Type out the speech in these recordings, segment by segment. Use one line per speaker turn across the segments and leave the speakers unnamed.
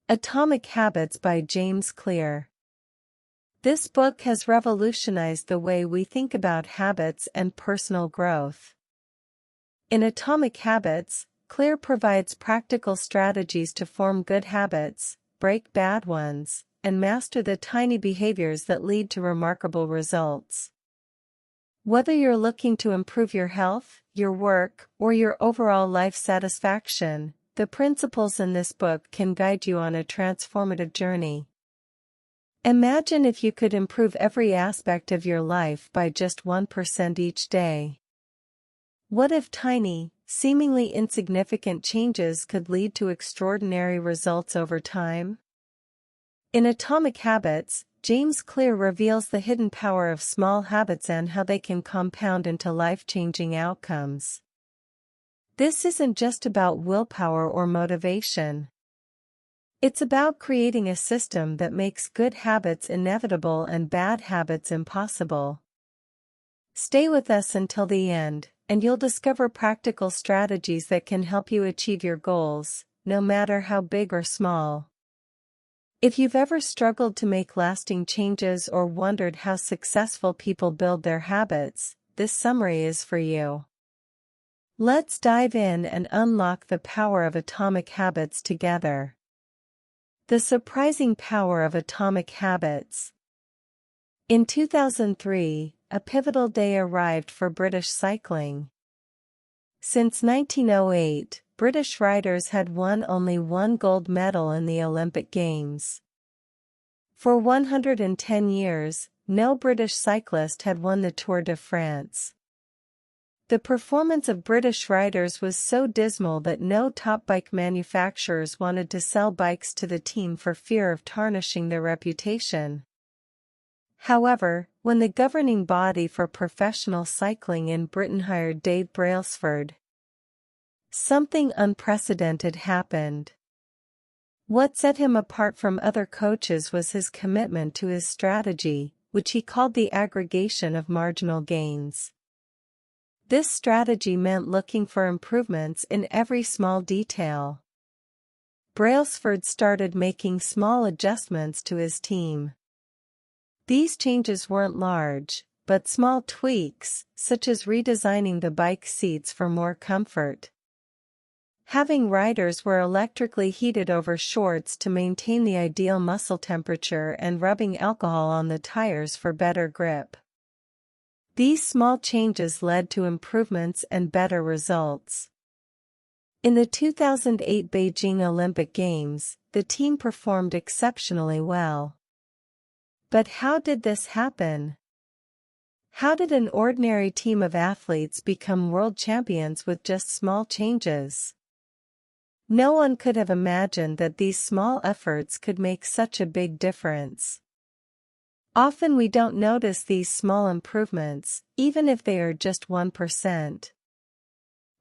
Atomic Habits by James Clear. This book has revolutionized the way we think about habits and personal growth. In Atomic Habits, Clear provides practical strategies to form good habits, break bad ones, and master the tiny behaviors that lead to remarkable results. Whether you're looking to improve your health, your work, or your overall life satisfaction, the principles in this book can guide you on a transformative journey. Imagine if you could improve every aspect of your life by just 1% each day. What if tiny, seemingly insignificant changes could lead to extraordinary results over time? In Atomic Habits, James Clear reveals the hidden power of small habits and how they can compound into life-changing outcomes. This isn't just about willpower or motivation. It's about creating a system that makes good habits inevitable and bad habits impossible. Stay with us until the end, and you'll discover practical strategies that can help you achieve your goals, no matter how big or small. If you've ever struggled to make lasting changes or wondered how successful people build their habits, this summary is for you. Let's dive in and unlock the power of atomic habits together. The surprising power of atomic habits. In 2003, a pivotal day arrived for British cycling. Since 1908, British riders had won only one gold medal in the Olympic Games. For 110 years, no British cyclist had won the Tour de France. The performance of British riders was so dismal that no top bike manufacturers wanted to sell bikes to the team for fear of tarnishing their reputation. However, when the governing body for professional cycling in Britain hired Dave Brailsford, something unprecedented happened. What set him apart from other coaches was his commitment to his strategy, which he called the aggregation of marginal gains. This strategy meant looking for improvements in every small detail. Brailsford started making small adjustments to his team. These changes weren't large, but small tweaks, such as redesigning the bike seats for more comfort, having riders wear electrically heated over shorts to maintain the ideal muscle temperature, and rubbing alcohol on the tires for better grip. These small changes led to improvements and better results. In the 2008 Beijing Olympic Games, the team performed exceptionally well. But how did this happen? How did an ordinary team of athletes become world champions with just small changes? No one could have imagined that these small efforts could make such a big difference. Often we don't notice these small improvements, even if they are just 1%.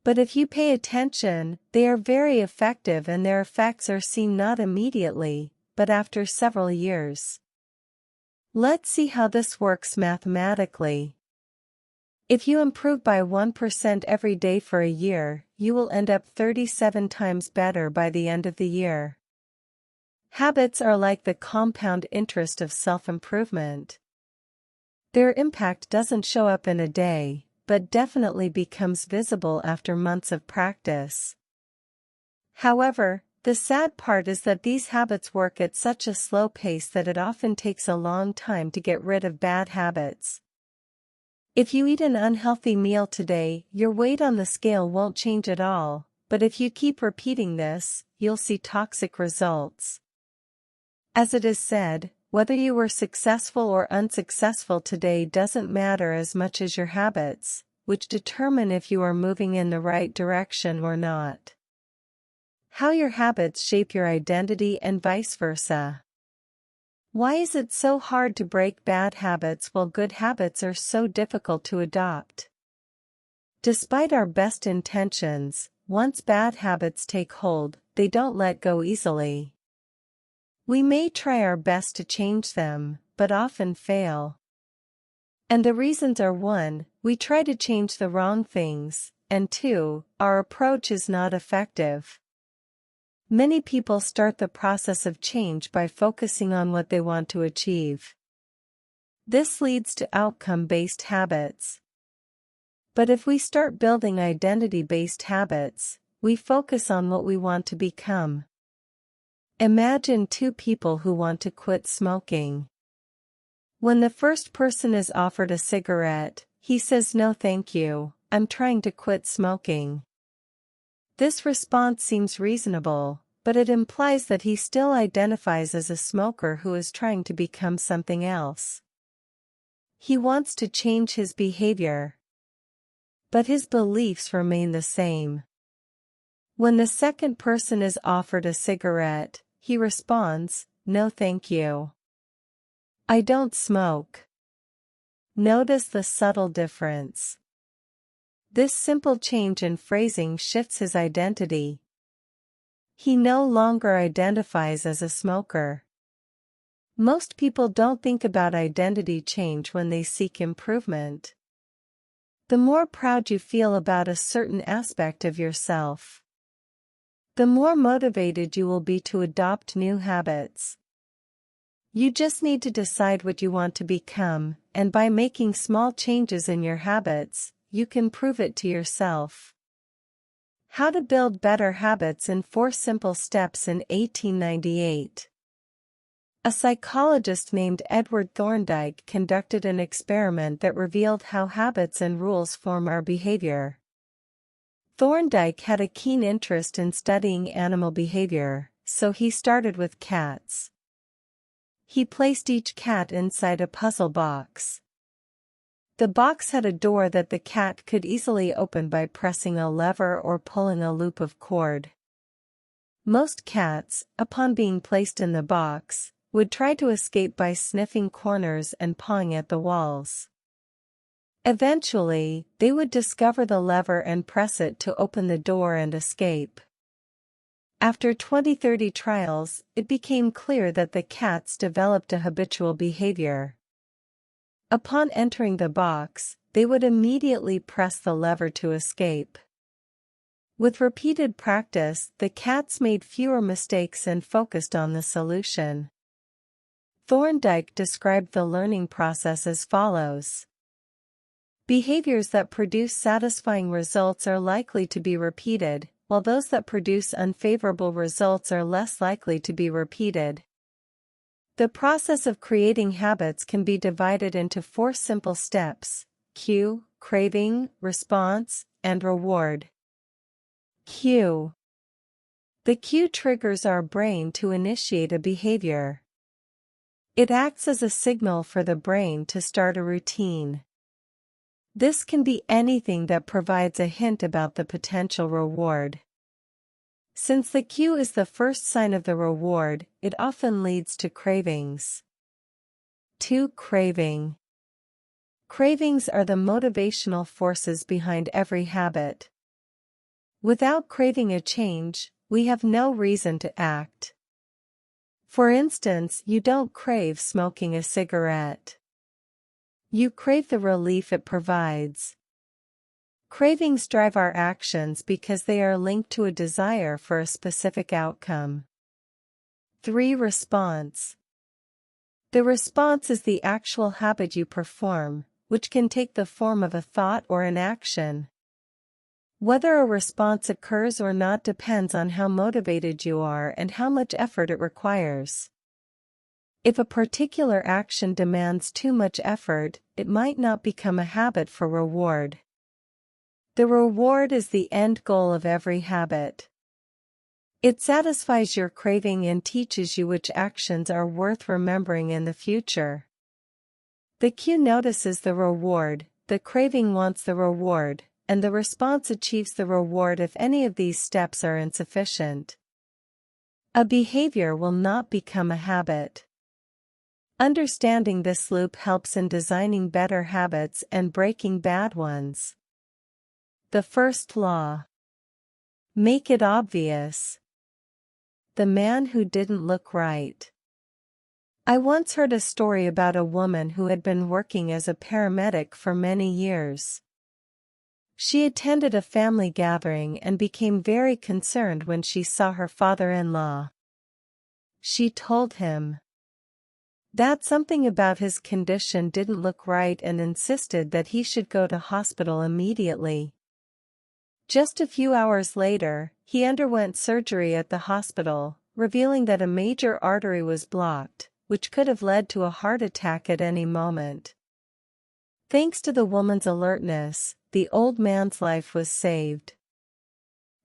But if you pay attention, they are very effective, and their effects are seen not immediately, but after several years. Let's see how this works mathematically. If you improve by 1% every day for a year, you will end up 37 times better by the end of the year. Habits are like the compound interest of self-improvement. Their impact doesn't show up in a day, but definitely becomes visible after months of practice. However, the sad part is that these habits work at such a slow pace that it often takes a long time to get rid of bad habits. If you eat an unhealthy meal today, your weight on the scale won't change at all, but if you keep repeating this, you'll see toxic results. As it is said, whether you were successful or unsuccessful today doesn't matter as much as your habits, which determine if you are moving in the right direction or not. How your habits shape your identity and vice versa. Why is it so hard to break bad habits while good habits are so difficult to adopt? Despite our best intentions, once bad habits take hold, they don't let go easily. We may try our best to change them, but often fail. And the reasons are: 1, we try to change the wrong things, and 2, our approach is not effective. Many people start the process of change by focusing on what they want to achieve. This leads to outcome-based habits. But if we start building identity-based habits, we focus on what we want to become. Imagine two people who want to quit smoking. When the first person is offered a cigarette, he says, "No thank you, I'm trying to quit smoking." This response seems reasonable, but it implies that he still identifies as a smoker who is trying to become something else. He wants to change his behavior, but his beliefs remain the same. When the second person is offered a cigarette, he responds, "No thank you. I don't smoke." Notice the subtle difference. This simple change in phrasing shifts his identity. He no longer identifies as a smoker. Most people don't think about identity change when they seek improvement. The more proud you feel about a certain aspect of yourself, the more motivated you will be to adopt new habits. You just need to decide what you want to become, and by making small changes in your habits, you can prove it to yourself. How to build better habits in 4 simple steps in 1898. A psychologist named Edward Thorndike conducted an experiment that revealed how habits and rules form our behavior. Thorndike had a keen interest in studying animal behavior, so he started with cats. He placed each cat inside a puzzle box. The box had a door that the cat could easily open by pressing a lever or pulling a loop of cord. Most cats, upon being placed in the box, would try to escape by sniffing corners and pawing at the walls. Eventually, they would discover the lever and press it to open the door and escape. After 20-30 trials, it became clear that the cats developed a habitual behavior. Upon entering the box, they would immediately press the lever to escape. With repeated practice, the cats made fewer mistakes and focused on the solution. Thorndike described the learning process as follows. Behaviors that produce satisfying results are likely to be repeated, while those that produce unfavorable results are less likely to be repeated. The process of creating habits can be divided into 4 simple steps: cue, craving, response, and reward. Cue. The cue triggers our brain to initiate a behavior. It acts as a signal for the brain to start a routine. This can be anything that provides a hint about the potential reward. Since the cue is the first sign of the reward, it often leads to cravings. 2. Craving. Cravings are the motivational forces behind every habit. Without craving a change, we have no reason to act. For instance, you don't crave smoking a cigarette. You crave the relief it provides. Cravings drive our actions because they are linked to a desire for a specific outcome. 3. Response. The response is the actual habit you perform, which can take the form of a thought or an action. Whether a response occurs or not depends on how motivated you are and how much effort it requires. If a particular action demands too much effort, it might not become a habit for reward. The reward is the end goal of every habit. It satisfies your craving and teaches you which actions are worth remembering in the future. The cue notices the reward, the craving wants the reward, and the response achieves the reward if any of these steps are insufficient. A behavior will not become a habit. Understanding this loop helps in designing better habits and breaking bad ones. The first law. Make it obvious. The man who didn't look right. I once heard a story about a woman who had been working as a paramedic for many years. She attended a family gathering and became very concerned when she saw her father-in-law. She told him that something about his condition didn't look right and insisted that he should go to hospital immediately. Just a few hours later, he underwent surgery at the hospital, revealing that a major artery was blocked, which could have led to a heart attack at any moment. Thanks to the woman's alertness, the old man's life was saved.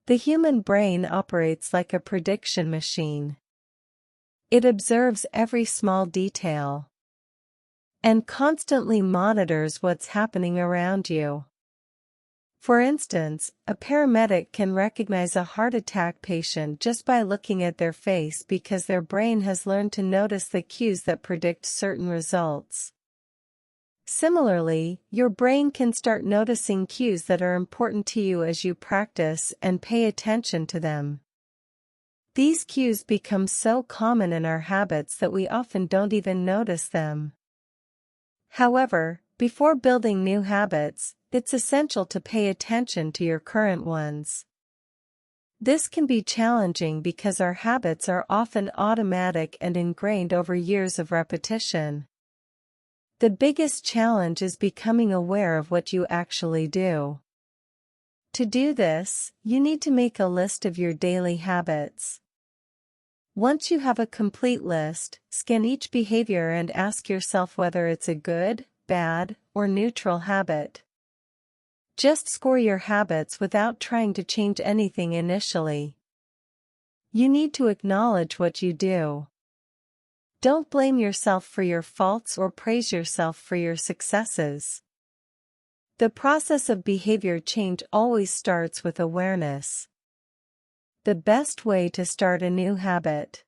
The human brain operates like a prediction machine. It observes every small detail and constantly monitors what's happening around you. For instance, a paramedic can recognize a heart attack patient just by looking at their face because their brain has learned to notice the cues that predict certain results. Similarly, your brain can start noticing cues that are important to you as you practice and pay attention to them. These cues become so common in our habits that we often don't even notice them. However, before building new habits, it's essential to pay attention to your current ones. This can be challenging because our habits are often automatic and ingrained over years of repetition. The biggest challenge is becoming aware of what you actually do. To do this, you need to make a list of your daily habits. Once you have a complete list, scan each behavior and ask yourself whether it's a good, bad, or neutral habit. Just score your habits without trying to change anything initially. You need to acknowledge what you do. Don't blame yourself for your faults or praise yourself for your successes. The process of behavior change always starts with awareness. The best way to start a new habit.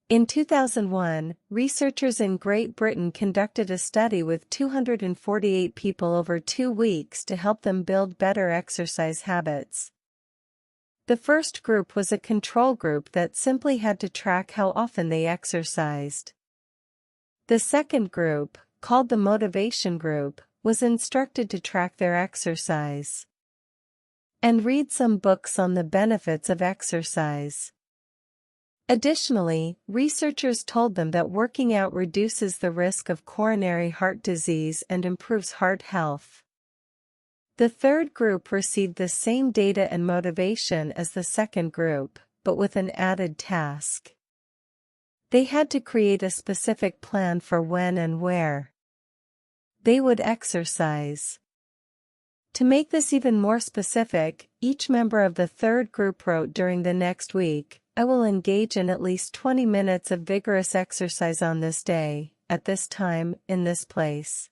In 2001, researchers in Great Britain conducted a study with 248 people over 2 weeks to help them build better exercise habits. The first group was a control group that simply had to track how often they exercised. The second group, called the motivation group, was instructed to track their exercise and read some books on the benefits of exercise. Additionally, researchers told them that working out reduces the risk of coronary heart disease and improves heart health. The third group received the same data and motivation as the second group, but with an added task. They had to create a specific plan for when and where they would exercise. To make this even more specific, each member of the third group wrote during the next week, "I will engage in at least 20 minutes of vigorous exercise on this day, at this time, in this place."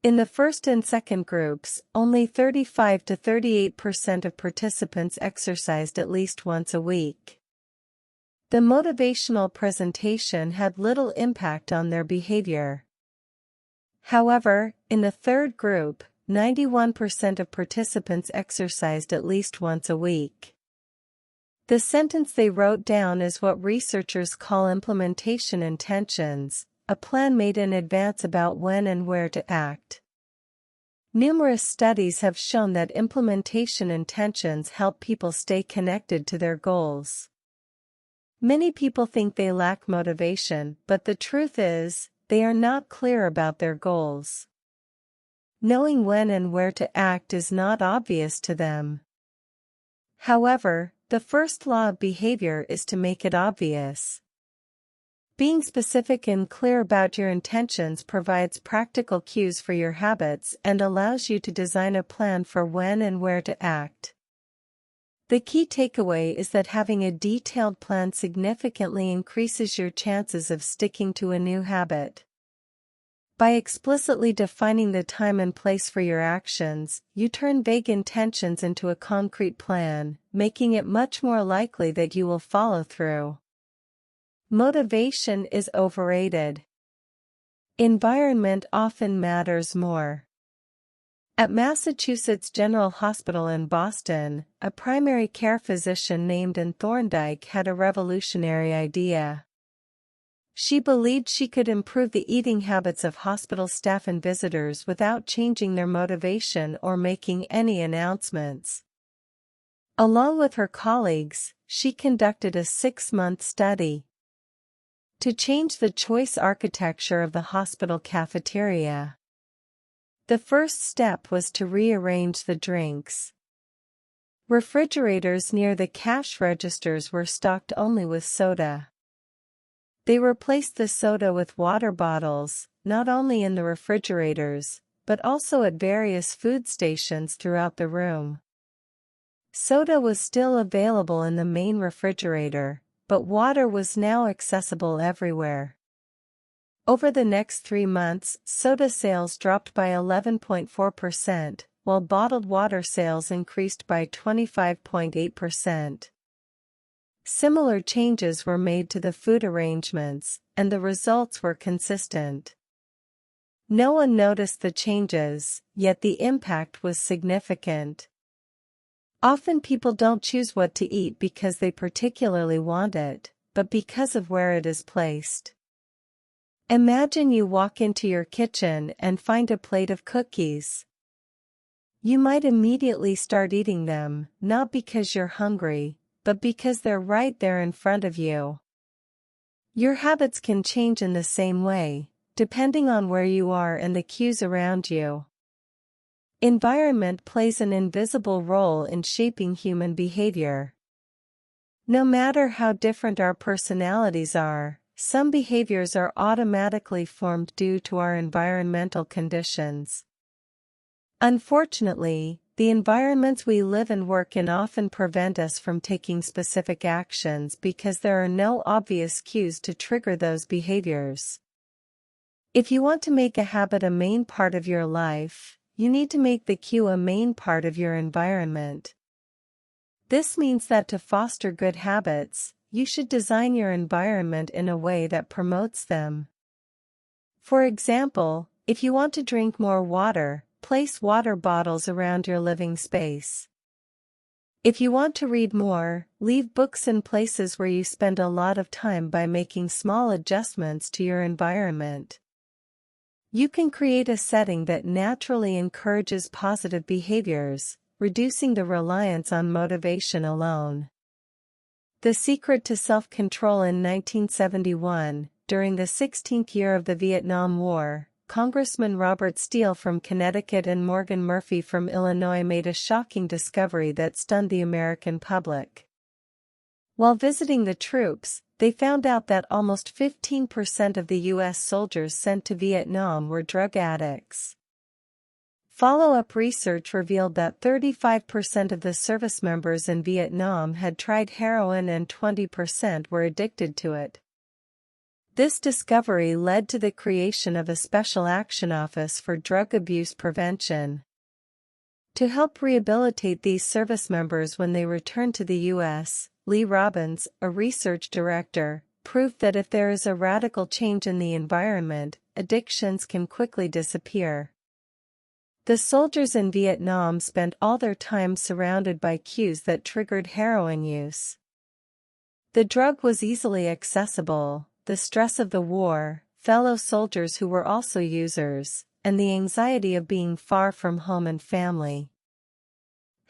In the first and second groups, only 35 to 38% of participants exercised at least once a week. The motivational presentation had little impact on their behavior. However, in the third group, 91% of participants exercised at least once a week. The sentence they wrote down is what researchers call implementation intentions, a plan made in advance about when and where to act. Numerous studies have shown that implementation intentions help people stay connected to their goals. Many people think they lack motivation, but the truth is, they are not clear about their goals. Knowing when and where to act is not obvious to them. However, the first law of behavior is to make it obvious. Being specific and clear about your intentions provides practical cues for your habits and allows you to design a plan for when and where to act. The key takeaway is that having a detailed plan significantly increases your chances of sticking to a new habit. By explicitly defining the time and place for your actions, you turn vague intentions into a concrete plan, making it much more likely that you will follow through. Motivation is overrated. Environment often matters more. At Massachusetts General Hospital in Boston, a primary care physician named Ann Thorndike had a revolutionary idea. She believed she could improve the eating habits of hospital staff and visitors without changing their motivation or making any announcements. Along with her colleagues, she conducted a 6-month study to change the choice architecture of the hospital cafeteria. The first step was to rearrange the drinks. Refrigerators near the cash registers were stocked only with soda. They replaced the soda with water bottles, not only in the refrigerators, but also at various food stations throughout the room. Soda was still available in the main refrigerator, but water was now accessible everywhere. Over the next 3 months, soda sales dropped by 11.4%, while bottled water sales increased by 25.8%. Similar changes were made to the food arrangements, and the results were consistent. No one noticed the changes, yet the impact was significant. Often people don't choose what to eat because they particularly want it, but because of where it is placed. Imagine you walk into your kitchen and find a plate of cookies. You might immediately start eating them, not because you're hungry, but because they're right there in front of you. Your habits can change in the same way, depending on where you are and the cues around you. Environment plays an invisible role in shaping human behavior. No matter how different our personalities are, some behaviors are automatically formed due to our environmental conditions. Unfortunately, the environments we live and work in often prevent us from taking specific actions because there are no obvious cues to trigger those behaviors. If you want to make a habit a main part of your life, you need to make the cue a main part of your environment. This means that to foster good habits, you should design your environment in a way that promotes them. For example, if you want to drink more water, place water bottles around your living space. If you want to read more, leave books in places where you spend a lot of time by making small adjustments to your environment. You can create a setting that naturally encourages positive behaviors, reducing the reliance on motivation alone. The secret to self-control. In 1971, during the 16th year of the Vietnam War, Congressman Robert Steele from Connecticut and Morgan Murphy from Illinois made a shocking discovery that stunned the American public. While visiting the troops, they found out that almost 15% of the U.S. soldiers sent to Vietnam were drug addicts. Follow-up research revealed that 35% of the service members in Vietnam had tried heroin and 20% were addicted to it. This discovery led to the creation of a Special Action Office for Drug Abuse Prevention. To help rehabilitate these service members when they returned to the U.S., Lee Robbins, a research director, proved that if there is a radical change in the environment, addictions can quickly disappear. The soldiers in Vietnam spent all their time surrounded by cues that triggered heroin use. The drug was easily accessible, the stress of the war, fellow soldiers who were also users, and the anxiety of being far from home and family.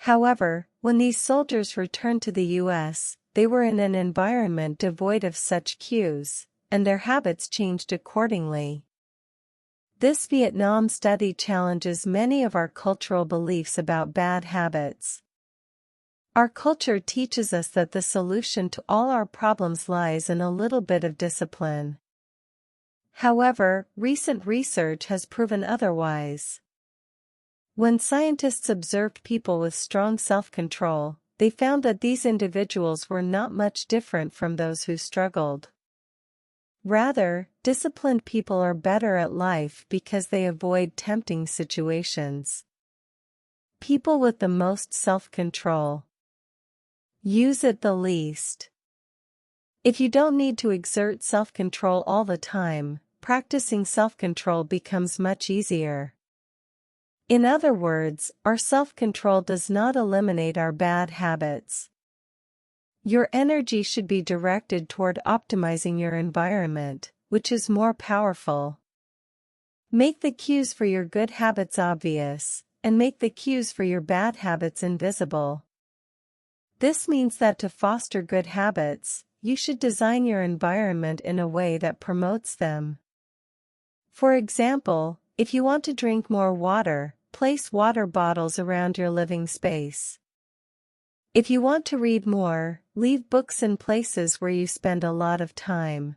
However, when these soldiers returned to the U.S., they were in an environment devoid of such cues, and their habits changed accordingly. This Vietnam study challenges many of our cultural beliefs about bad habits. Our culture teaches us that the solution to all our problems lies in a little bit of discipline. However, recent research has proven otherwise. When scientists observed people with strong self-control, they found that these individuals were not much different from those who struggled. Rather, disciplined people are better at life because they avoid tempting situations. People with the most self-control use it the least. If you don't need to exert self-control all the time, practicing self-control becomes much easier. In other words, our self-control does not eliminate our bad habits. Your energy should be directed toward optimizing your environment, which is more powerful. Make the cues for your good habits obvious, and make the cues for your bad habits invisible. This means that to foster good habits, you should design your environment in a way that promotes them. For example, if you want to drink more water, place water bottles around your living space. If you want to read more, leave books in places where you spend a lot of time.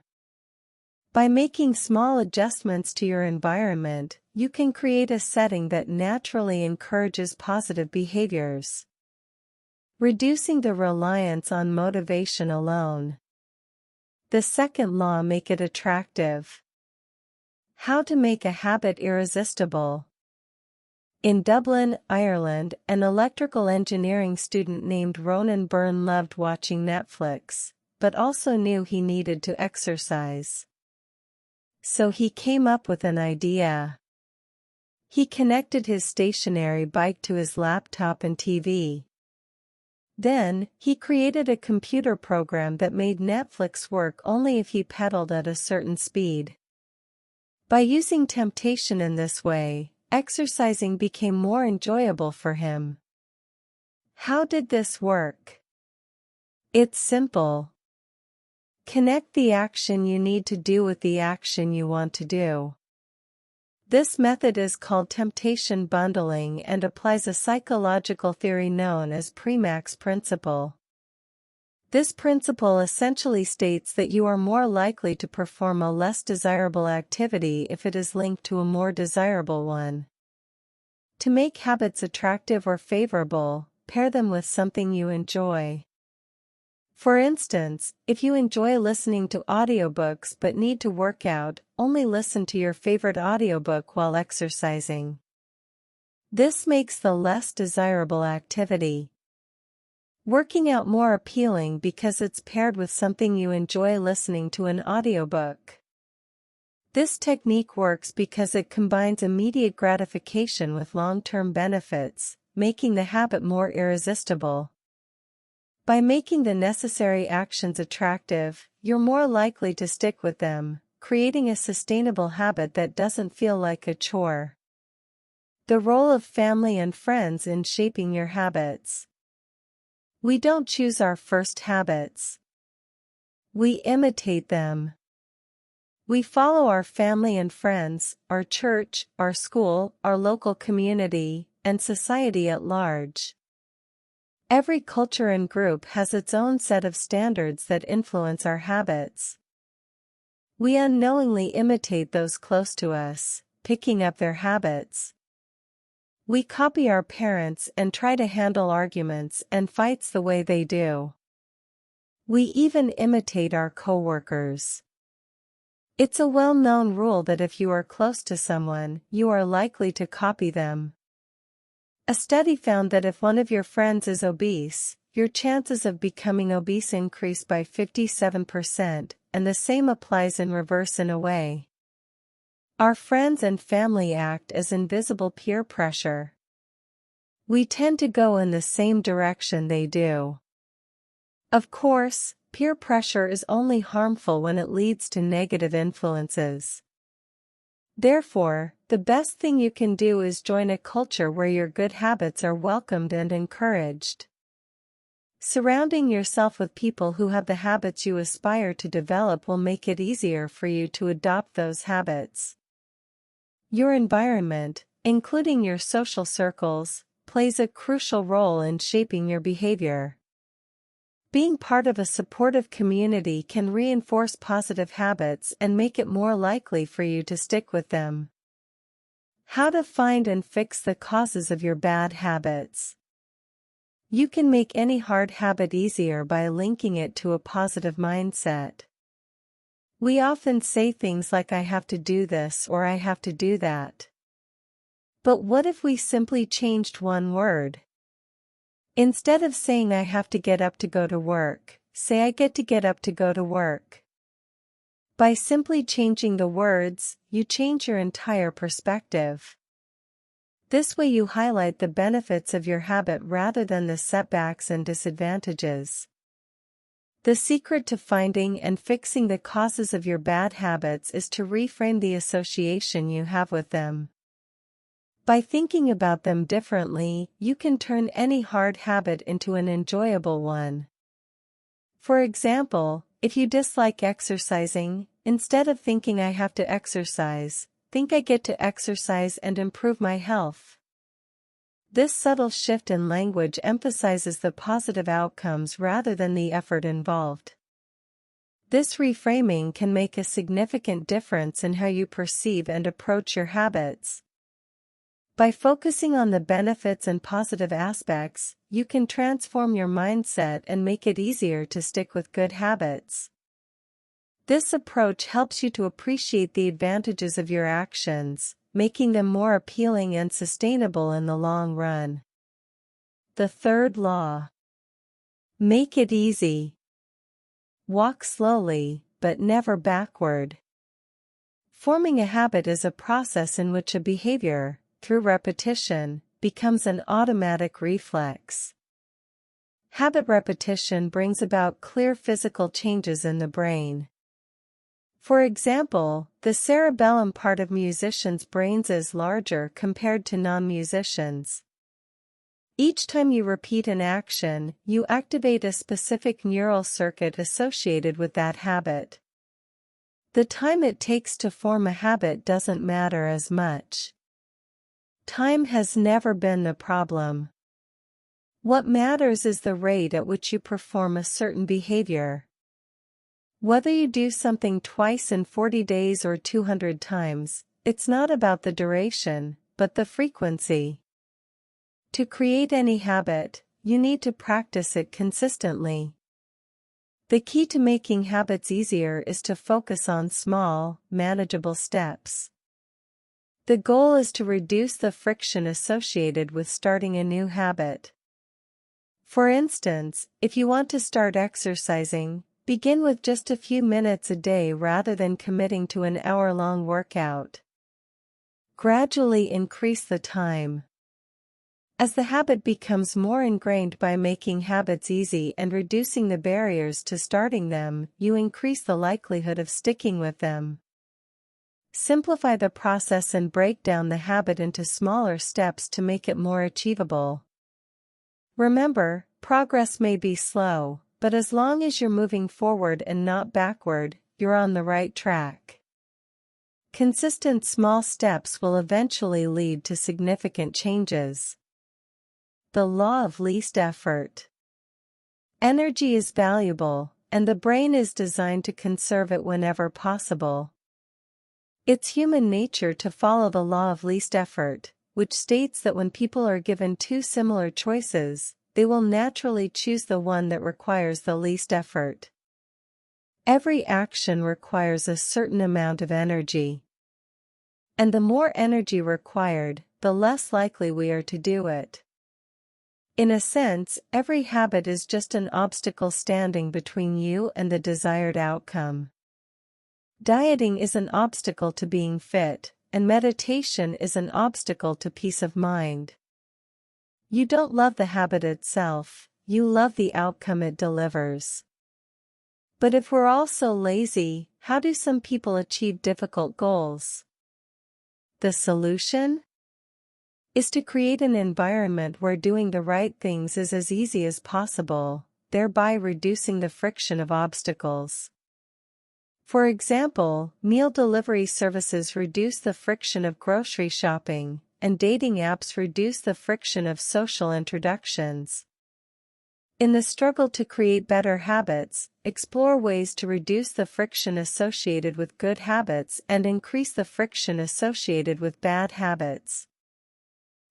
By making small adjustments to your environment, you can create a setting that naturally encourages positive behaviors. Reducing the reliance on motivation alone. The second law: make it attractive. How to make a habit irresistible. In Dublin, Ireland, an electrical engineering student named Ronan Byrne loved watching Netflix, but also knew he needed to exercise. So he came up with an idea. He connected his stationary bike to his laptop and TV. Then, he created a computer program that made Netflix work only if he pedaled at a certain speed. By using temptation in this way, exercising became more enjoyable for him. How did this work? It's simple. Connect the action you need to do with the action you want to do. This method is called temptation bundling and applies a psychological theory known as Premack's principle. This principle essentially states that you are more likely to perform a less desirable activity if it is linked to a more desirable one. To make habits attractive or favorable, pair them with something you enjoy. For instance, if you enjoy listening to audiobooks but need to work out, only listen to your favorite audiobook while exercising. This makes the less desirable activity. Working out more appealing because it's paired with something you enjoy listening to an audiobook. This technique works because it combines immediate gratification with long-term benefits, making the habit more irresistible. By making the necessary actions attractive, you're more likely to stick with them, creating a sustainable habit that doesn't feel like a chore. The role of family and friends in shaping your habits. We don't choose our first habits. We imitate them. We follow our family and friends, our church, our school, our local community, and society at large. Every culture and group has its own set of standards that influence our habits. We unknowingly imitate those close to us, picking up their habits. We copy our parents and try to handle arguments and fights the way they do. We even imitate our coworkers. It's a well-known rule that if you are close to someone, you are likely to copy them. A study found that if one of your friends is obese, your chances of becoming obese increase by 57%, and the same applies in reverse in a way. Our friends and family act as invisible peer pressure. We tend to go in the same direction they do. Of course, peer pressure is only harmful when it leads to negative influences. Therefore, the best thing you can do is join a culture where your good habits are welcomed and encouraged. Surrounding yourself with people who have the habits you aspire to develop will make it easier for you to adopt those habits. Your environment, including your social circles, plays a crucial role in shaping your behavior. Being part of a supportive community can reinforce positive habits and make it more likely for you to stick with them. How to find and fix the causes of your bad habits. You can make any hard habit easier by linking it to a positive mindset. We often say things like "I have to do this" or "I have to do that." But what if we simply changed one word? Instead of saying "I have to get up to go to work," say "I get to get up to go to work." By simply changing the words, you change your entire perspective. This way you highlight the benefits of your habit rather than the setbacks and disadvantages. The secret to finding and fixing the causes of your bad habits is to reframe the association you have with them. By thinking about them differently, you can turn any hard habit into an enjoyable one. For example, if you dislike exercising, instead of thinking I have to exercise, think I get to exercise and improve my health. This subtle shift in language emphasizes the positive outcomes rather than the effort involved. This reframing can make a significant difference in how you perceive and approach your habits. By focusing on the benefits and positive aspects, you can transform your mindset and make it easier to stick with good habits. This approach helps you to appreciate the advantages of your actions, making them more appealing and sustainable in the long run. The third law. Make it easy. Walk slowly, but never backward. Forming a habit is a process in which a behavior, through repetition, becomes an automatic reflex. Habit repetition brings about clear physical changes in the brain. For example, the cerebellum part of musicians' brains is larger compared to non-musicians. Each time you repeat an action, you activate a specific neural circuit associated with that habit. The time it takes to form a habit doesn't matter as much. Time has never been the problem. What matters is the rate at which you perform a certain behavior. Whether you do something twice in 40 days or 200 times, it's not about the duration, but the frequency. To create any habit, you need to practice it consistently. The key to making habits easier is to focus on small, manageable steps. The goal is to reduce the friction associated with starting a new habit. For instance, if you want to start exercising, begin with just a few minutes a day rather than committing to an hour-long workout. Gradually increase the time. As the habit becomes more ingrained by making habits easy and reducing the barriers to starting them, you increase the likelihood of sticking with them. Simplify the process and break down the habit into smaller steps to make it more achievable. Remember, progress may be slow, but as long as you're moving forward and not backward, you're on the right track. Consistent small steps will eventually lead to significant changes. The law of least effort. Energy is valuable, and the brain is designed to conserve it whenever possible. It's human nature to follow the law of least effort, which states that when people are given two similar choices, they will naturally choose the one that requires the least effort. Every action requires a certain amount of energy. And the more energy required, the less likely we are to do it. In a sense, every habit is just an obstacle standing between you and the desired outcome. Dieting is an obstacle to being fit, and meditation is an obstacle to peace of mind. You don't love the habit itself, you love the outcome it delivers. But if we're all so lazy, how do some people achieve difficult goals? The solution is to create an environment where doing the right things is as easy as possible, thereby reducing the friction of obstacles. For example, meal delivery services reduce the friction of grocery shopping, and dating apps reduce the friction of social introductions. In the struggle to create better habits, explore ways to reduce the friction associated with good habits and increase the friction associated with bad habits.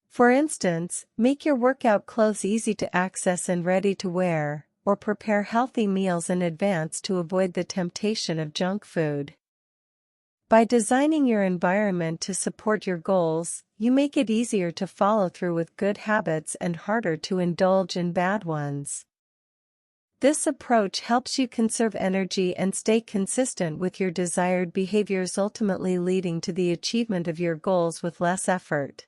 For instance, make your workout clothes easy to access and ready to wear, or prepare healthy meals in advance to avoid the temptation of junk food. By designing your environment to support your goals, you make it easier to follow through with good habits and harder to indulge in bad ones. This approach helps you conserve energy and stay consistent with your desired behaviors, ultimately leading to the achievement of your goals with less effort.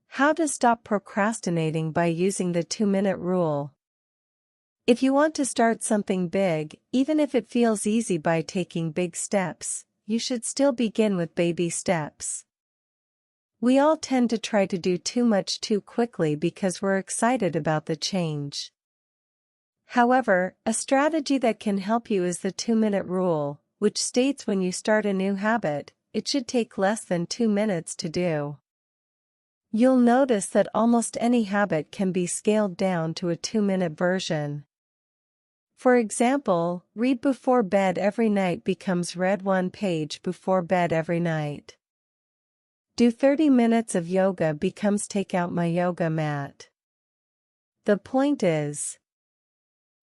How to stop procrastinating by using the 2-minute rule. If you want to start something big, even if it feels easy by taking big steps, you should still begin with baby steps. We all tend to try to do too much too quickly because we're excited about the change. However, a strategy that can help you is the 2-minute rule, which states when you start a new habit, it should take less than 2 minutes to do. You'll notice that almost any habit can be scaled down to a 2-minute version. For example, read before bed every night becomes read 1 page before bed every night. Do 30 minutes of yoga becomes take out my yoga mat. The point is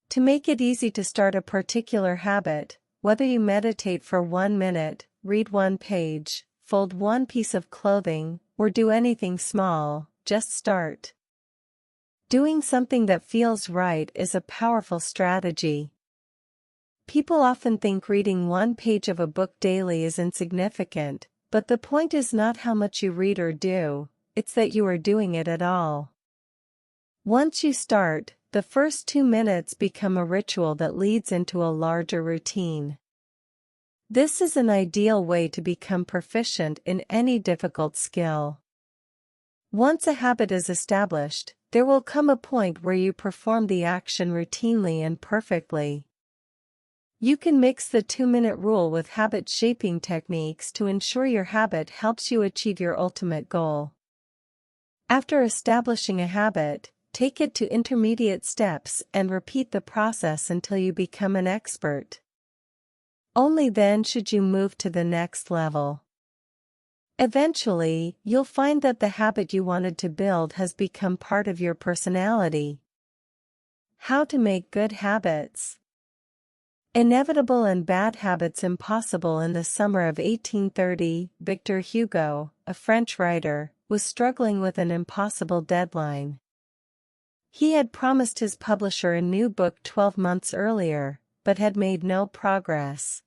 to make it easy to start a particular habit, whether you meditate for 1 minute, read 1 page, fold 1 piece of clothing, or do anything small, just start. Doing something that feels right is a powerful strategy. People often think reading 1 page of a book daily is insignificant, but the point is not how much you read or do, it's that you are doing it at all. Once you start, the first 2 minutes become a ritual that leads into a larger routine. This is an ideal way to become proficient in any difficult skill. Once a habit is established, there will come a point where you perform the action routinely and perfectly. You can mix the 2-minute rule with habit shaping techniques to ensure your habit helps you achieve your ultimate goal. After establishing a habit, take it to intermediate steps and repeat the process until you become an expert. Only then should you move to the next level. Eventually, you'll find that the habit you wanted to build has become part of your personality. How to make good habits. Inevitable and Bad Habits Impossible. In the summer of 1830, Victor Hugo, a French writer, was struggling with an impossible deadline. He had promised his publisher a new book 12 months earlier, but had made no progress.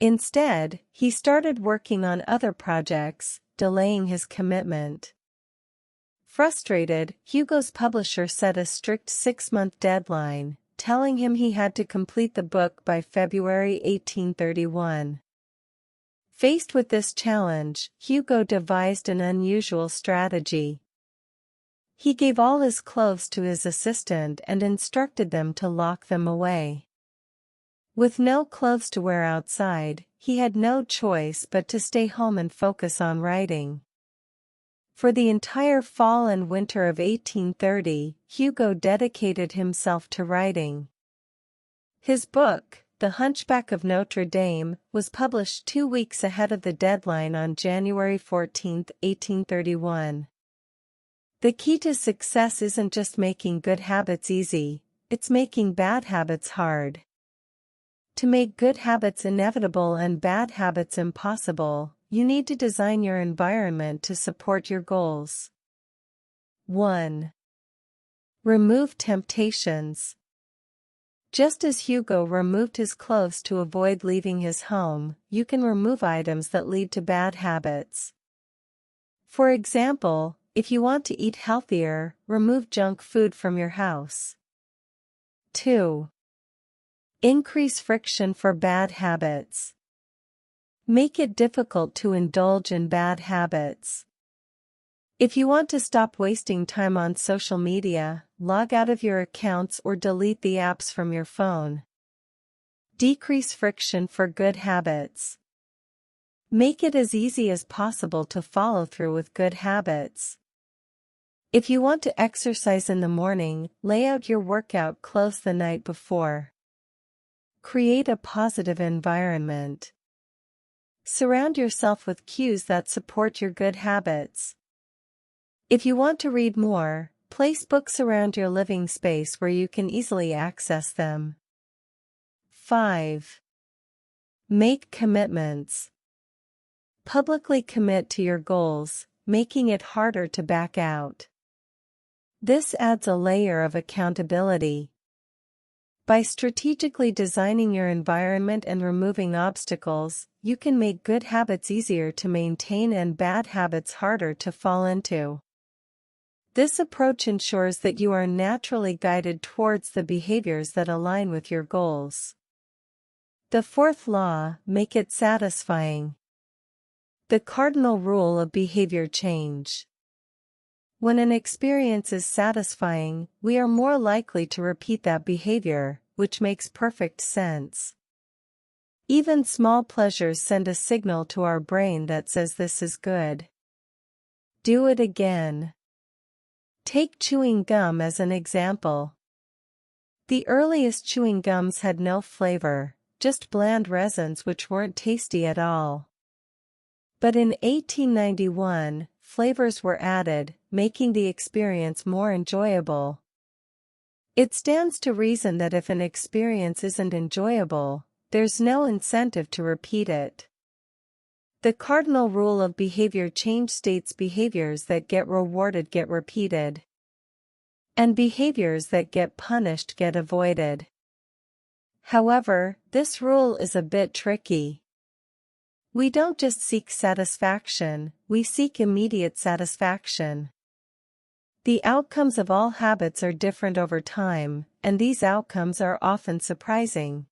Instead, he started working on other projects, delaying his commitment. Frustrated, Hugo's publisher set a strict 6-month deadline, telling him he had to complete the book by February 1831. Faced with this challenge, Hugo devised an unusual strategy. He gave all his clothes to his assistant and instructed them to lock them away. With no clothes to wear outside, he had no choice but to stay home and focus on writing. For the entire fall and winter of 1830, Hugo dedicated himself to writing. His book, The Hunchback of Notre Dame, was published 2 weeks ahead of the deadline on January 14, 1831. The key to success isn't just making good habits easy, it's making bad habits hard. To make good habits inevitable and bad habits impossible, you need to design your environment to support your goals. 1. Remove temptations. Just as Hugo removed his clothes to avoid leaving his home, you can remove items that lead to bad habits. For example, if you want to eat healthier, remove junk food from your house. 2. Increase friction for bad habits. Make it difficult to indulge in bad habits. If you want to stop wasting time on social media, log out of your accounts or delete the apps from your phone. Decrease friction for good habits. Make it as easy as possible to follow through with good habits. If you want to exercise in the morning, lay out your workout clothes the night before. Create a positive environment. Surround yourself with cues that support your good habits. If you want to read more, place books around your living space where you can easily access them. 5. Make commitments. Publicly commit to your goals, making it harder to back out. This adds a layer of accountability. By strategically designing your environment and removing obstacles, you can make good habits easier to maintain and bad habits harder to fall into. This approach ensures that you are naturally guided towards the behaviors that align with your goals. The fourth law, make it satisfying. The cardinal rule of behavior change. When an experience is satisfying, we are more likely to repeat that behavior, which makes perfect sense. Even small pleasures send a signal to our brain that says this is good. Do it again. Take chewing gum as an example. The earliest chewing gums had no flavor, just bland resins which weren't tasty at all. But in 1891, flavors were added, making the experience more enjoyable. It stands to reason that if an experience isn't enjoyable, there's no incentive to repeat it. The cardinal rule of behavior change states behaviors that get rewarded get repeated, and behaviors that get punished get avoided. However, this rule is a bit tricky. We don't just seek satisfaction, we seek immediate satisfaction. The outcomes of all habits are different over time, and these outcomes are often surprising.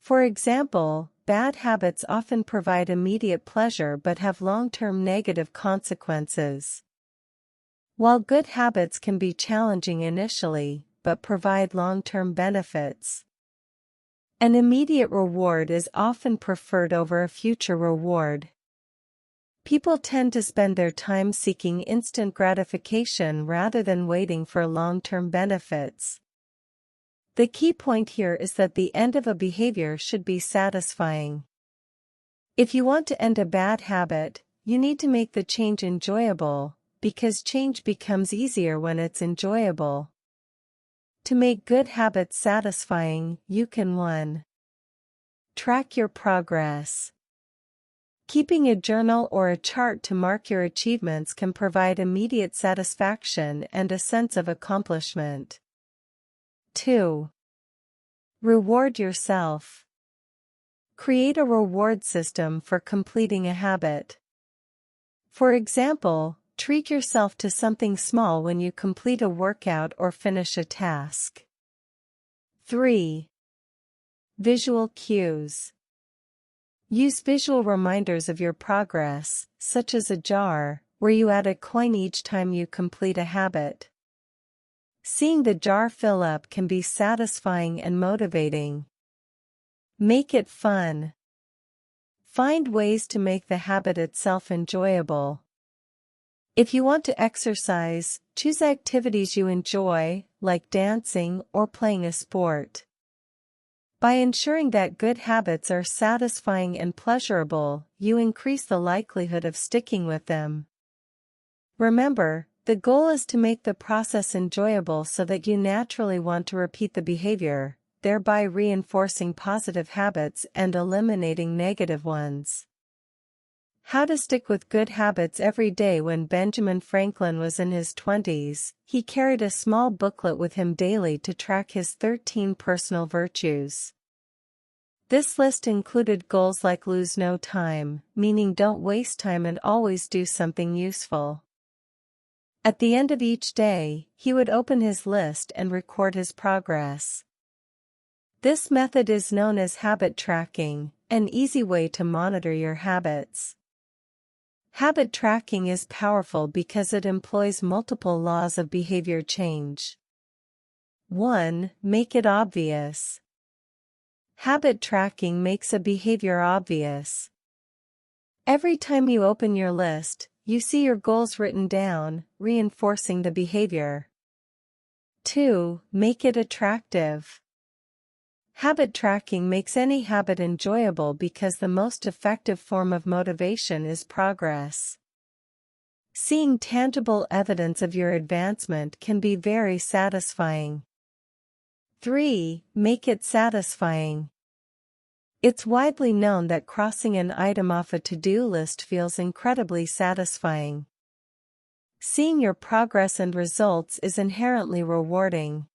For example, bad habits often provide immediate pleasure but have long-term negative consequences, while good habits can be challenging initially, but provide long-term benefits. An immediate reward is often preferred over a future reward. People tend to spend their time seeking instant gratification rather than waiting for long-term benefits. The key point here is that the end of a behavior should be satisfying. If you want to end a bad habit, you need to make the change enjoyable, because change becomes easier when it's enjoyable. To make good habits satisfying, you can 1. Track your progress. Keeping a journal or a chart to mark your achievements can provide immediate satisfaction and a sense of accomplishment. 2. Reward yourself. Create a reward system for completing a habit. For example, treat yourself to something small when you complete a workout or finish a task. 3. Visual cues. Use visual reminders of your progress, such as a jar, where you add a coin each time you complete a habit. Seeing the jar fill up can be satisfying and motivating. Make it fun. Find ways to make the habit itself enjoyable. If you want to exercise, choose activities you enjoy, like dancing or playing a sport. By ensuring that good habits are satisfying and pleasurable, you increase the likelihood of sticking with them. Remember, the goal is to make the process enjoyable so that you naturally want to repeat the behavior, thereby reinforcing positive habits and eliminating negative ones. How to stick with good habits every day. When Benjamin Franklin was in his 20s, he carried a small booklet with him daily to track his 13 personal virtues. This list included goals like lose no time, meaning don't waste time and always do something useful. At the end of each day, he would open his list and record his progress. This method is known as habit tracking, an easy way to monitor your habits. Habit tracking is powerful because it employs multiple laws of behavior change. 1. Make it obvious. Habit tracking makes a behavior obvious. Every time you open your list, you see your goals written down, reinforcing the behavior. 2. Make it attractive. Habit tracking makes any habit enjoyable because the most effective form of motivation is progress. Seeing tangible evidence of your advancement can be very satisfying. 3. Make it satisfying. It's widely known that crossing an item off a to-do list feels incredibly satisfying. Seeing your progress and results is inherently rewarding.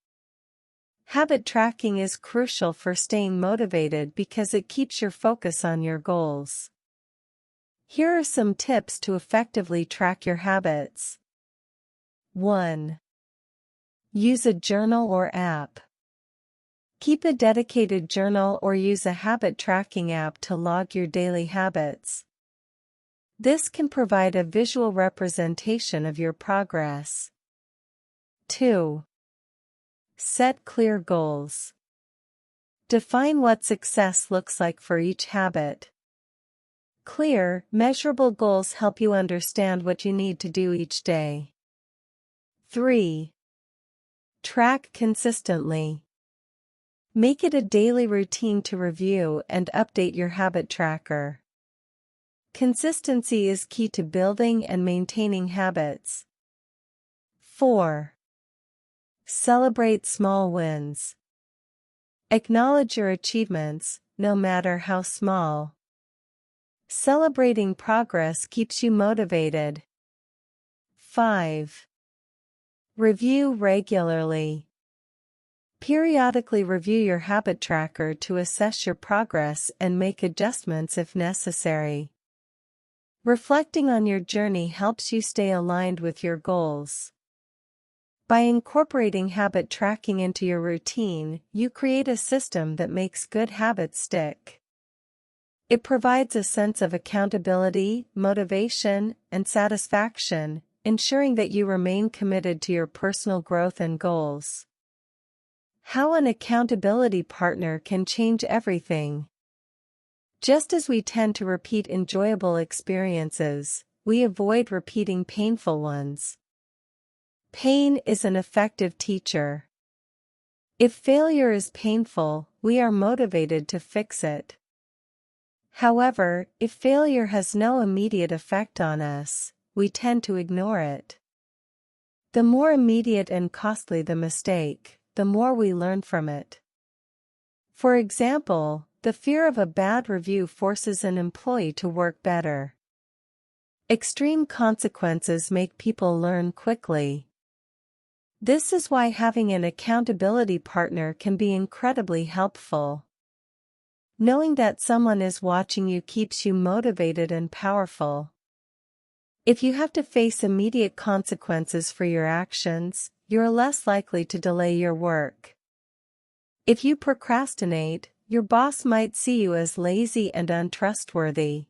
Habit tracking is crucial for staying motivated because it keeps your focus on your goals. Here are some tips to effectively track your habits. 1. Use a journal or app. Keep a dedicated journal or use a habit tracking app to log your daily habits. This can provide a visual representation of your progress. 2. Set clear goals. Define what success looks like for each habit. Clear, measurable goals help you understand what you need to do each day. 3. Track consistently. Make it a daily routine to review and update your habit tracker. Consistency is key to building and maintaining habits. 4. Celebrate small wins. Acknowledge your achievements, no matter how small. Celebrating progress keeps you motivated. 5. Review regularly. Periodically review your habit tracker to assess your progress and make adjustments if necessary. Reflecting on your journey helps you stay aligned with your goals. By incorporating habit tracking into your routine, you create a system that makes good habits stick. It provides a sense of accountability, motivation, and satisfaction, ensuring that you remain committed to your personal growth and goals. How an accountability partner can change everything. Just as we tend to repeat enjoyable experiences, we avoid repeating painful ones. Pain is an effective teacher. If failure is painful, we are motivated to fix it. However, if failure has no immediate effect on us, we tend to ignore it. The more immediate and costly the mistake, the more we learn from it. For example, the fear of a bad review forces an employee to work better. Extreme consequences make people learn quickly. This is why having an accountability partner can be incredibly helpful. Knowing that someone is watching you keeps you motivated and powerful. If you have to face immediate consequences for your actions, you're less likely to delay your work. If you procrastinate, your boss might see you as lazy and untrustworthy.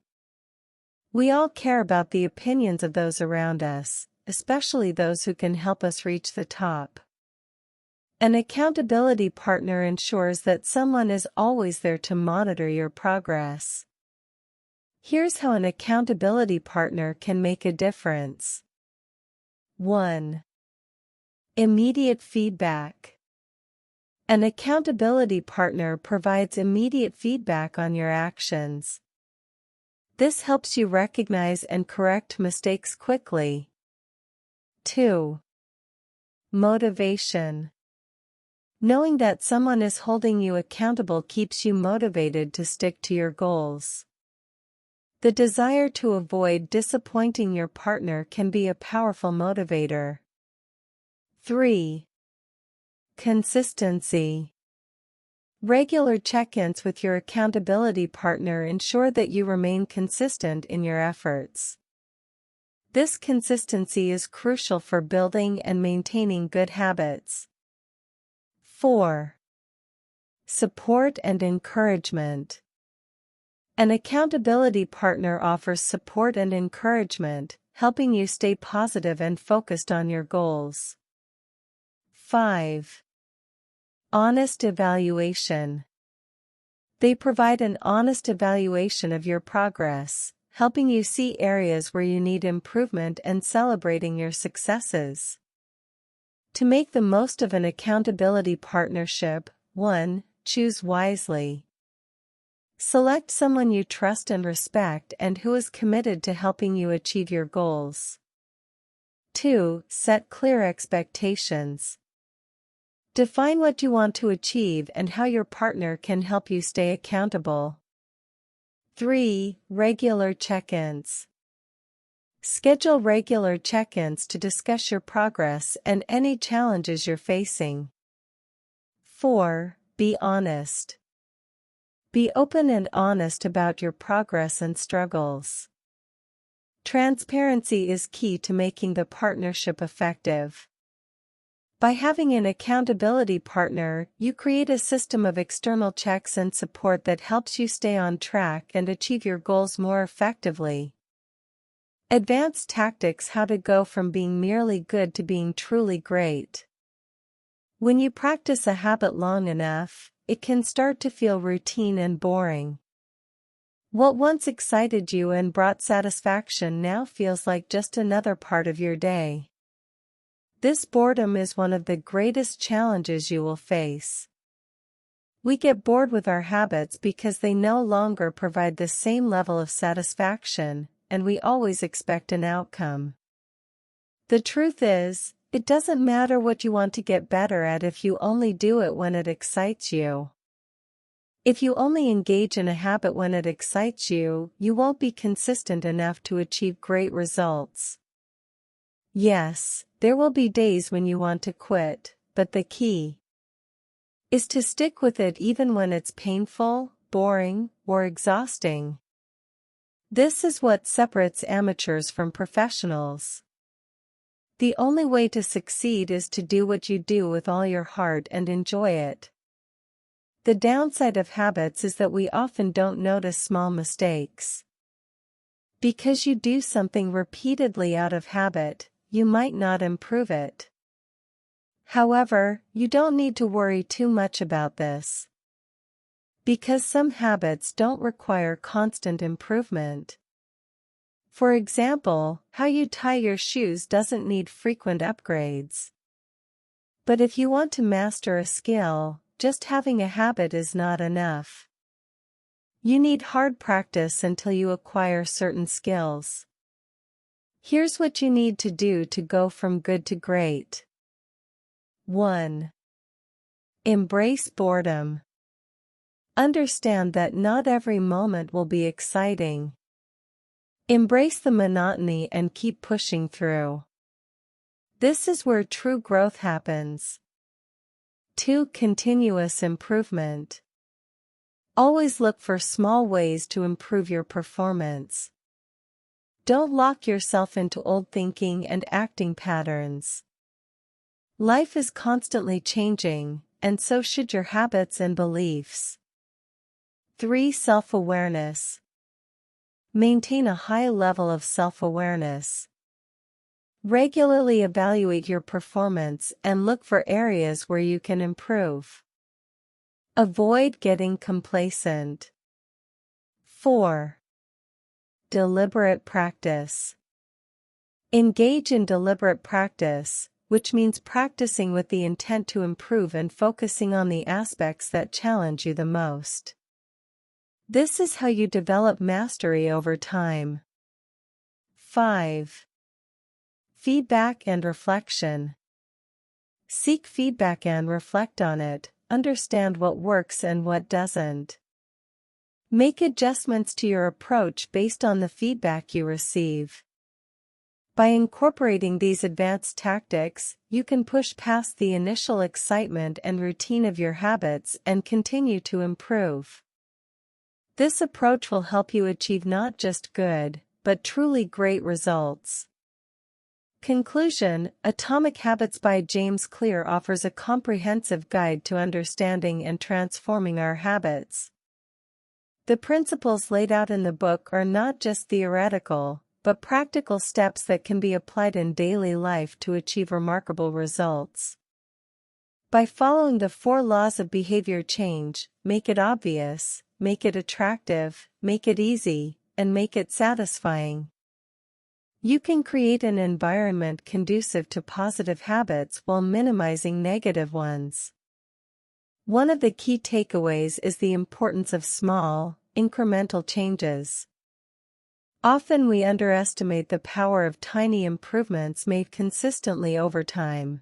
We all care about the opinions of those around us, especially those who can help us reach the top. An accountability partner ensures that someone is always there to monitor your progress. Here's how an accountability partner can make a difference. 1. Immediate feedback. An accountability partner provides immediate feedback on your actions. This helps you recognize and correct mistakes quickly. 2. Motivation. Knowing that someone is holding you accountable keeps you motivated to stick to your goals. The desire to avoid disappointing your partner can be a powerful motivator. 3. Consistency. Regular check-ins with your accountability partner ensure that you remain consistent in your efforts. This consistency is crucial for building and maintaining good habits. 4. Support and encouragement. An accountability partner offers support and encouragement, helping you stay positive and focused on your goals. 5. Honest evaluation. They provide an honest evaluation of your progress, helping you see areas where you need improvement and celebrating your successes. To make the most of an accountability partnership, 1. Choose wisely. Select someone you trust and respect and who is committed to helping you achieve your goals. 2. Set clear expectations. Define what you want to achieve and how your partner can help you stay accountable. 3. Regular check-ins. Schedule regular check-ins to discuss your progress and any challenges you're facing. 4. Be honest. Be open and honest about your progress and struggles. Transparency is key to making the partnership effective. By having an accountability partner, you create a system of external checks and support that helps you stay on track and achieve your goals more effectively. Advanced tactics: how to go from being merely good to being truly great. When you practice a habit long enough, it can start to feel routine and boring. What once excited you and brought satisfaction now feels like just another part of your day. This boredom is one of the greatest challenges you will face. We get bored with our habits because they no longer provide the same level of satisfaction, and we always expect an outcome. The truth is, it doesn't matter what you want to get better at if you only do it when it excites you. If you only engage in a habit when it excites you, you won't be consistent enough to achieve great results. Yes, there will be days when you want to quit, but the key is to stick with it even when it's painful, boring, or exhausting. This is what separates amateurs from professionals. The only way to succeed is to do what you do with all your heart and enjoy it. The downside of habits is that we often don't notice small mistakes. Because you do something repeatedly out of habit, you might not improve it. However, you don't need to worry too much about this. Because some habits don't require constant improvement. For example, how you tie your shoes doesn't need frequent upgrades. But if you want to master a skill, just having a habit is not enough. You need hard practice until you acquire certain skills. Here's what you need to do to go from good to great. 1. Embrace boredom. Understand that not every moment will be exciting. Embrace the monotony and keep pushing through. This is where true growth happens. 2. Continuous improvement. Always look for small ways to improve your performance. Don't lock yourself into old thinking and acting patterns. Life is constantly changing, and so should your habits and beliefs. 3. Self-awareness. Maintain a high level of self-awareness. Regularly evaluate your performance and look for areas where you can improve. Avoid getting complacent. 4. Deliberate practice. Engage in deliberate practice, which means practicing with the intent to improve and focusing on the aspects that challenge you the most. This is how you develop mastery over time. 5. Feedback and reflection. Seek feedback and reflect on it, understand what works and what doesn't. Make adjustments to your approach based on the feedback you receive. By incorporating these advanced tactics, you can push past the initial excitement and routine of your habits and continue to improve. This approach will help you achieve not just good, but truly great results. Conclusion: Atomic Habits by James Clear offers a comprehensive guide to understanding and transforming our habits. The principles laid out in the book are not just theoretical, but practical steps that can be applied in daily life to achieve remarkable results. By following the 4 laws of behavior change: make it obvious, make it attractive, make it easy, and make it satisfying, you can create an environment conducive to positive habits while minimizing negative ones. One of the key takeaways is the importance of small, incremental changes. Often we underestimate the power of tiny improvements made consistently over time.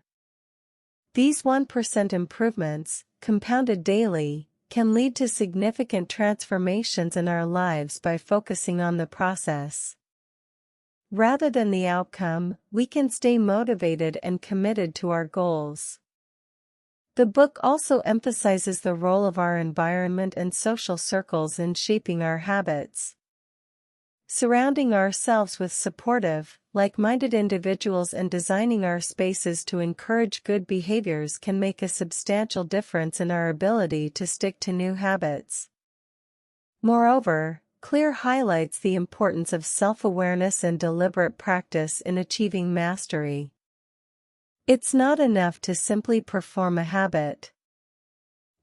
These 1% improvements, compounded daily, can lead to significant transformations in our lives by focusing on the process rather than the outcome. We can stay motivated and committed to our goals. The book also emphasizes the role of our environment and social circles in shaping our habits. Surrounding ourselves with supportive, like-minded individuals and designing our spaces to encourage good behaviors can make a substantial difference in our ability to stick to new habits. Moreover, Clear highlights the importance of self-awareness and deliberate practice in achieving mastery. It's not enough to simply perform a habit.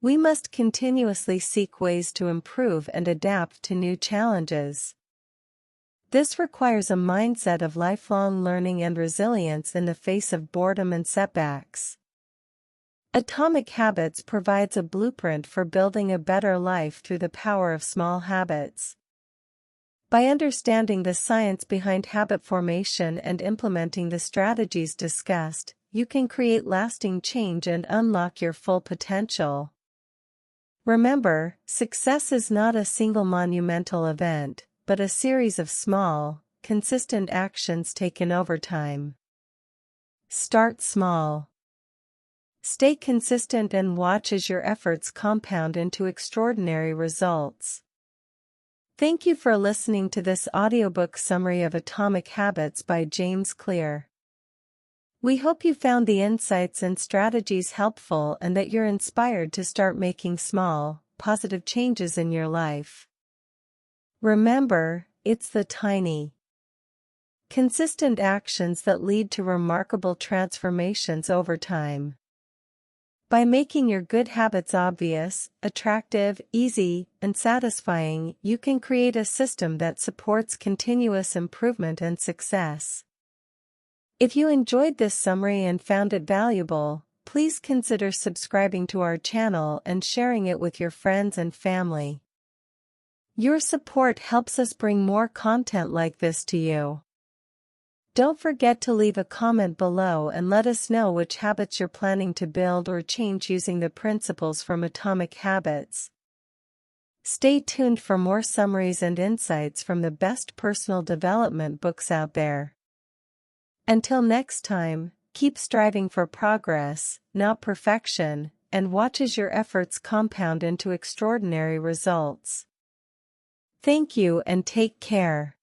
We must continuously seek ways to improve and adapt to new challenges. This requires a mindset of lifelong learning and resilience in the face of boredom and setbacks. Atomic Habits provides a blueprint for building a better life through the power of small habits. By understanding the science behind habit formation and implementing the strategies discussed, you can create lasting change and unlock your full potential. Remember, success is not a single monumental event, but a series of small, consistent actions taken over time. Start small. Stay consistent and watch as your efforts compound into extraordinary results. Thank you for listening to this audiobook summary of Atomic Habits by James Clear. We hope you found the insights and strategies helpful and that you're inspired to start making small, positive changes in your life. Remember, it's the tiny, consistent actions that lead to remarkable transformations over time. By making your good habits obvious, attractive, easy, and satisfying, you can create a system that supports continuous improvement and success. If you enjoyed this summary and found it valuable, please consider subscribing to our channel and sharing it with your friends and family. Your support helps us bring more content like this to you. Don't forget to leave a comment below and let us know which habits you're planning to build or change using the principles from Atomic Habits. Stay tuned for more summaries and insights from the best personal development books out there. Until next time, keep striving for progress, not perfection, and watch as your efforts compound into extraordinary results. Thank you and take care.